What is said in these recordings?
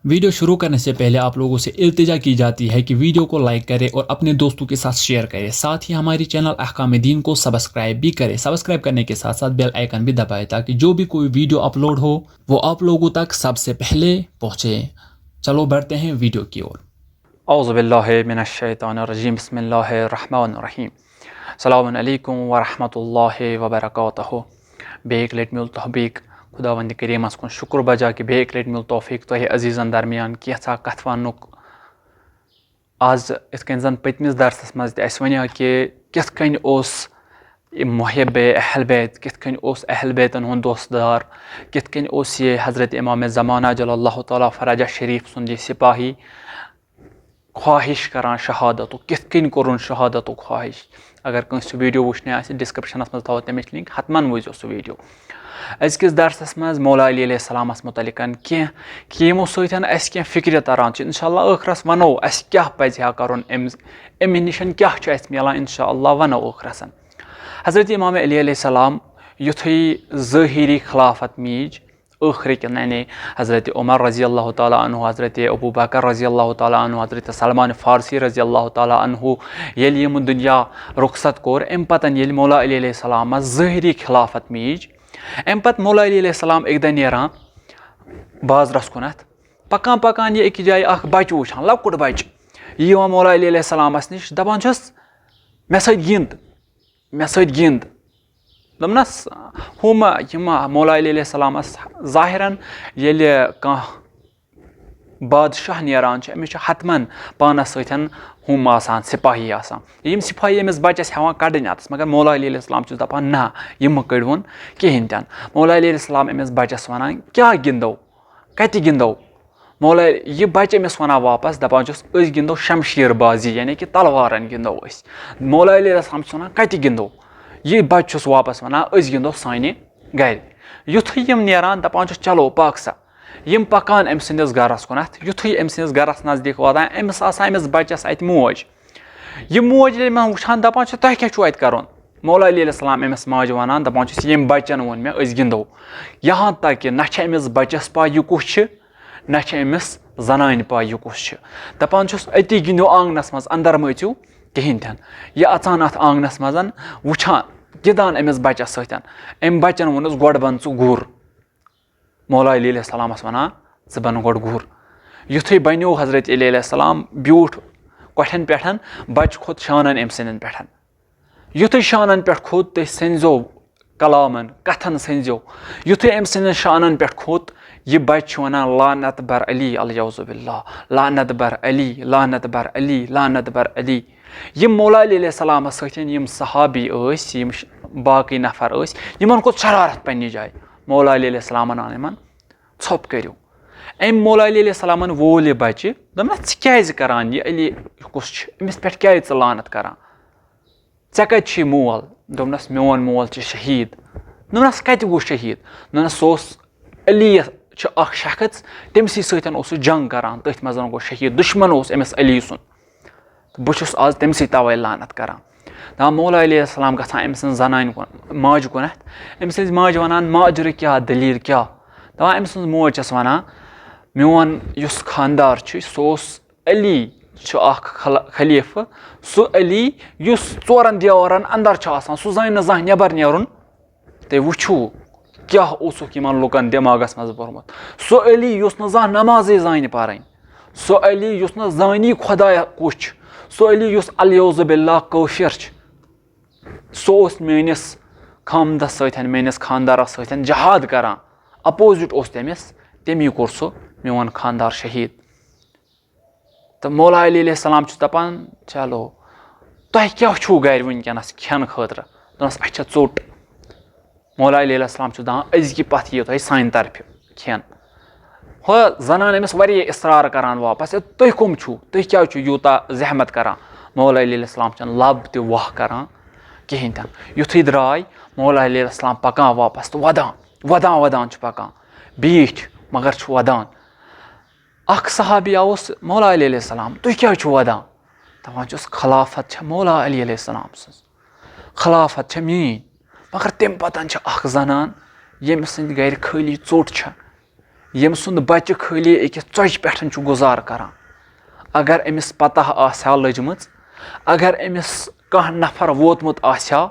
Video शुरू करने से पहले आप लोगों से इल्तिजा की जाती है कि वीडियो को लाइक करें और अपने दोस्तों के साथ शेयर करें। साथ ही हमारी चैनल अहकाम दीन को सब्सक्राइब भी करें। सब्सक्राइब करने के साथ साथ बेल आइकन भी दबाएं ताकि जो भी कोई वीडियो अपलोड हो वो आप लोगों तक सबसे पहले पहुँचे। चलो बढ़ते हैं वीडियो की ओर। औज़ु बिल्लाहि मिनश शैतानिर रजीम, बिस्मिल्लाहिर रहमानिर रहीम। अस्सलामु अलैकुम व रहमतुल्लाहि व बरकातहू। बेक लेट मिल तौफीक खुदावंद करीमस कुन शुक्र बजा कि बेक लेट मिल तौफीक तोह अजीज़न दरमियान कैसा कथ वनुक। आज इथ कन जन पतमिस दरसस मज तस वनो कि किथ कन ओस मुहिब अहल बैत, किथ कन ओस अहल बैतन हुंद दोस्तदार, किथ कन ओस ये हज़रत इमाम ज़माना जल्लल्लाहु तआला फरज शरीफ सुंद सिपाही ख्वाहिश करान शहादत, किथ कन कोरुन शहादत ख्वाहिश। अगर कंस वीडियो वुचने आसि डिस्क्रिप्शन मज थो तमिच लिंक, हतमन वो सह वीडियो। अजकिस दरसस मज मौला अली अलैहिस्सलामस मुतलिकन कि यमो सतन अस क्या फिक्र तरान इंशाअल्लाह आखरस वनो अस क्या पज़ हा करुन, अमि निशन क्या अस मिलान इंशाअल्लाह वनो आखरसन। हज़रत इमाम अली अलैहिस्सलाम युथै ज़ाहिरी खिलाफत मीज आखिर यानी हज़रत उमर रज़ी अल्लाह ताला अन्हु, हज़रत अबू बकर रज़ी अल्लाह ताला अन्हु, हज़रत सलमान फारसी रज़ी अल्लाह ताला अन्हु येल यम दुनिया रुखसत कोर अम पतन येल मौला अली अलैहिस्सलाम ज़ाहिरी खिलाफत मीज अम पत मौला अली अलैहिस्सलाम एक दिन नेरान बाज़रस कुनत पकान पकान ये एक जाय अख बच वुचान, लकुट बच यह मौला अली अलैहिस्सलामस निश दपान छस मे सत गिंद, मे सत गिंद। दमनस हम यम मौला अली अलैहिस्सलामस ज़ाहिरन येल कह बादशाह नेरान अमिस हतमन पानस सतन हम आसान सिपाही आसान, यम सिपाही अमिस बचस हेवान कड़न अतस, मगर मौला अली अलैहिस्सलाम दपान ना यम कड़वन कहें तन। मौला अली अलैहिस्सलाम अमिस बचस वनान क्या गिंदो, कत गिंदो। मौला यह बच अमिस वनान वापस दपान अस गिंदो शमशीर बाजी यानी कि तलवारन गिंदो अस। मौला अली अलैहिस्सलाम वनान कत गिंदो, यह बच वापस वनान अस गिंदो साने घर। युथै यम नेरान दपान चलो पाक सा यम पकान अम सिंदिस गरस कुनत, युथै अम सिंदिस गरस नजदीक वातान अमिस आसान अमिस बचस अत मोज। यह मोज वुचान दपान तह क्या अत करुन। मौला अली अलैहिस्सलाम अमिस माज वनान दपान यम बचन वोन मे अस गिंदो, यहाँ तक कि न अमिस बचस पा यह कुछ न अमिस जनान पा यह कुछ। दपान अति गिंदो आंगनस मज, अंदर मचू कहें तन। यह अचान अत आंगनस मजन वुचान गिदान अमिस बचस सतन अम बचन वोनस गोड़ बन छु गुर। मौला अली अलैहिस्सलामस वनान ज बन गोड़ गुर। युथै बनो हज़रत अली अलैहिस्सलाम ब्यूठ कठन पेठन, बच खोत शानन अम सिंदन पेठन। युथै शानन पेठ खोत तह सनजो कलामन कथन सनजो। युथै अम सिंदन शानन पेठ खोत यह बच वनान लानत बर अली अलयौज़ु बिल्लाह, लानत बर अली, लानत बर अली, लानत बर अली। यम मौला अली अलैहिस्सलाम सतन यम सहाबी यम बाकी नफर यमन खोत शरारत पन्ने जाय। मौला अली अलैहिस्सलामन आन यमन छप करियो। अम मौला अली अलैहिस्सलामन वोल यह बच्चे दपनस क्या करान यह अली कुछ अमिस पे क्या लानत करान, ऐ कत मोल। दपनस मोन मोल शहीद। दपनस कत गो शहीद, दपनस सोस अली अख शख्स तमसी सतन जंग करान, तथ मज गो शहीद, दुश्मन अमिस अली सुन। बहुत आज तमसी तवे लानत करान। दपान मौला अली अलैहिस्सलाम गसान अम सज जनान माज कुनत, अम सज माज वनान माजर क्या दलील क्या। दपान अम सज मोज छस वनान मोन युस खानदार सोस अली खलीफ, सो अली युस चोरन दीवारन अंदर आसान, सो जान न नबर नेरुन। तुम वुचू क्या यमन लुकन दिमागस मज भरमुत। सो अली युस न नमाजे जान पारन, सो अली युस न जानी खुदा कुछ, सो अली युस अलयौज़ु बिल्लाह काफिर, सो मेनिस खामदस सतन मेनिस खानदारस सतन जहाद करान, अपोजिट तमिस, तमी कोर सो मोन खानदार शहीद। तो मौला अली अलैहिस्सलाम दपान चलो तह क्या गर वनकस खेन खतर, दस अ चोट। मौला अली अलैहिस्सलाम दपान अजकि पथ यीओ तुम सान तरफ खेन। हो जनान अमिस वारिया इसरार करान वापस, तुम कम छो, तुम क्या यूता जहमत करान। मौला अली अलैहिस्सलाम लब त वाह करान कहें तन। युथै द्राय मौला अली अलैहिस्सलाम पकान वापस तो वदान वदान वदान पकान, बीठ मगर वदान। अख सहाबी आउस मौला अली अलैहिस्सलाम तुम क्या वदान, दपान खिलाफत मौला अली अलैहिस्सलाम सज, खिलाफत मीन। मगर तम पतन अख जनान यम सद गर खाली चोट, یم سُنٛد بچہِ خٲلی أکِس ژۄچہِ پٮ۪ٹھ چھُ گُزار کران اگر أمِس پتہ آسہِ ہا لٔجمٕژ اگر أمِس کانٛہہ نفر ووتمُت آسہِ ہا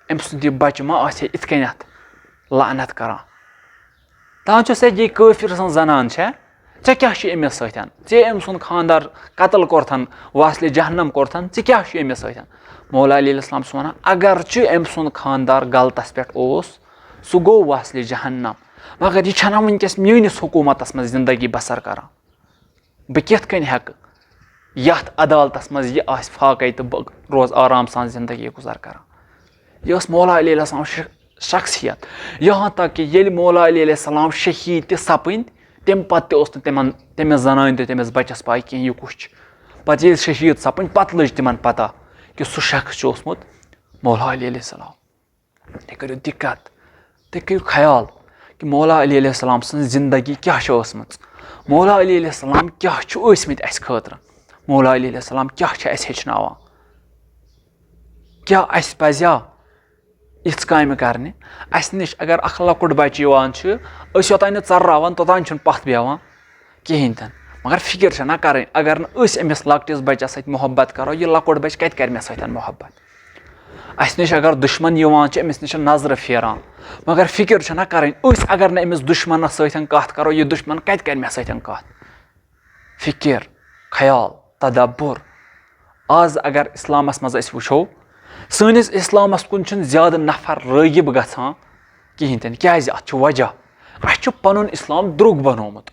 أمۍ سُنٛد یہِ بچہِ ما آسہِ ہا یِتھ کٔنٮ۪تھ لعنت کران دپان چھُ سۄ یہِ کٲفِر سٕنٛز زنان چھےٚ ژےٚ کیٛاہ چھُ أمِس سۭتۍ ژےٚ أمۍ سُنٛد خانٛدار قتل کوٚرتھن واسلہِ جہنم کوٚرتھن ژےٚ کیٛاہ چھُ أمِس سۭتۍ مولا علیہ السلام چھُ ونان اگرچہِ أمۍ سُنٛد خانٛدار غلطس پٮ۪ٹھ اوس سُہ گوٚو واسلہِ جہنم مگر یہِ چھنہ وٕنکیٚس میٲنِس حکوٗمتس منٛز زندگی بسر کران بہٕ کِتھ کٔنۍ ہٮ۪کہٕ یتھ عدالتس منٛز یہِ آسہِ فاقے تہٕ بہٕ روز آرام سان زندگی گُزار کران یہِ ٲس مولا علیہ السلام شخصیت یہاں تک کہ ییٚلہِ مولا علیہ السلام شہیٖد تہِ سپٕدۍ تمہِ پتہٕ تہِ اوس نہٕ تٔمِس زنانہِ تہٕ تٔمِس بچس پاے کینٛہہ یہِ کُس چھُ پتہٕ ییٚلہِ شہیٖد سپٕدۍ پتہٕ لٔج تِمن پتہ کہ سُہ شخص چھُ اوسمُت مولا علیہ السلام تُہۍ کٔرِو دِقت تُہۍ کٔرِو خیال کہ مولا علیہ السلام سٕنٛز زندگی کیٛاہ چھِ ٲسمٕژ مولا علیہ السلام کیٛاہ چھُ ٲسمٕتۍ اَسہِ خٲطرٕ مولا علیہ السلام کیٛاہ چھِ اَسہِ ہیٚچھناوان کیٛاہ اَسہِ پزیا یِژھ کامہِ کرنہِ اَسہِ نِش اگر اکھ لۄکُٹ بچہِ یِوان چھُ أسۍ یوٚتانۍ نہٕ ژرراوان توٚتانۍ چھُنہٕ پتھ بیٚہوان کہیٖنۍ تہِ نہٕ مگر فکر چھنہ کرٕنۍ اگر نہٕ أسۍ أمِس لۄکٹِس بچس سۭتۍ محبت کرو یہِ لۄکُٹ بچہِ کتہِ کرِ مےٚ سۭتۍ محبت اَسہِ نِش اگر دُشمن یِوان چھِ أمِس نِش چھِ نظرٕ پھیران مگر فکر چھنہ کرٕنۍ أسۍ اگر نہٕ أمِس دُشمنس سۭتۍ کتھ کرو یہِ دُشمن کتہِ کرِ مےٚ سۭتۍ کتھ فکر خیال تدبر آز اگر اسلامس منٛز أسۍ وٕچھو سٲنِس اسلامس کُن چھُنہٕ زیادٕ نفر رٲغِب گژھان کہیٖنۍ تہِ نہٕ کیازِ اتھ چھُ وجہ اسہِ چھُ پنُن اسلام درٛوگ بنومُت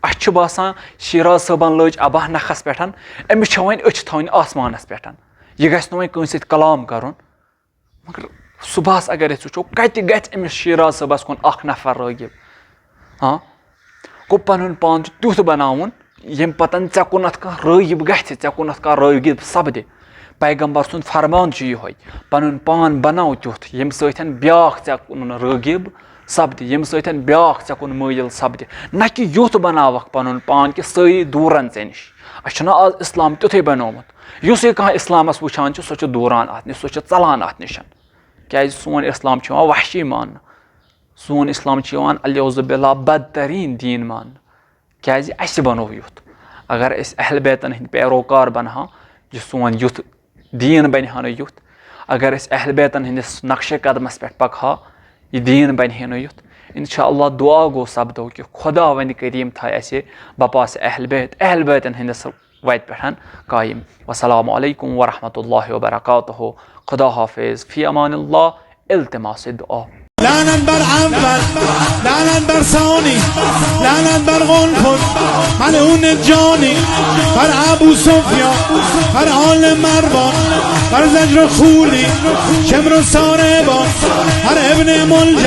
اسہِ چھُ باسان شیراز صٲبن لٲج اباہ نکھس پٮ۪ٹھ أمِس چھِ وۄنۍ أچھ تھاوٕنۍ آسمانس پٮ۪ٹھ یہِ گژھِ نہٕ وۄنۍ کٲنٛسہِ سۭتۍ کلام کرُن مگر صبحس اگر أسۍ وٕچھو کتہِ گژھِ أمِس شیراز صٲبس کُن اکھ نفر رٲغِب گوٚو پنُن پان چھُ تیُتھ بناوُن ییٚمہِ پتن ژےٚ کُنتھ کانٛہہ رٲغِب گژھِ ژےٚ کُنتھ کانٛہہ رٲغِب سپدِ پیغمبر سُنٛد فرمان چھُ یِہوے پنُن پان بناو تیُتھ ییٚمہِ سۭتۍ بیاکھ ژےٚ کُن رٲغِب سپدِ ییٚمہِ سۭتۍ بیاکھ ژےٚ کُن مٲیل سپدِ نہ کہِ یُتھ بناوکھ پنُن پان کہِ سٲری دوٗرن ژےٚ نِش اسہِ چھُنہ آز اسلام تیُتھُے بنومُت یُسے کانٛہہ اسلامس وٕچھان چھُ سُہ چھُ دوٗران اتھ نِش سُہ چھُ ژلان اتھ نِش کیازِ سون اسلام چھُ یِوان وحشی ماننہٕ سون اسلام چھُ یِوان الیوزُ باللہ بدتریٖن دیٖن ماننہٕ کیازِ اسہِ بنوو یُتھ اگر أسۍ اہل بیتن ہٕنٛدۍ پیروکار بنہٕ ہاو یہِ سون یُتھ دیٖن بنہِ ہا نہٕ یُتھ اگر أسۍ اہل بیتن ہٕنٛدِس نقشے قدمس پٮ۪ٹھ پکہٕ ہاو یہِ دیٖن بنہِ ہے نہٕ یُتھ انشاء اللہ دعا گوٚو سپدو کہِ خۄدا وندِ کریٖم تھایہِ اسہِ بپاسہِ اہل بیتن ہٕنٛدِس وتہِ پٮ۪ٹھ قایِم والسلام علیکم ورحمۃ اللہ وبرکاتہ خدا حافظ فی امان اللہ التماس دعا لعنت بر اول لعنت بر ثانی لعنت بر غلفت ملعون جانی بر ابو سفیان بر آل مروان بر زجر خولی شمر و ساربان بر ابن ملجم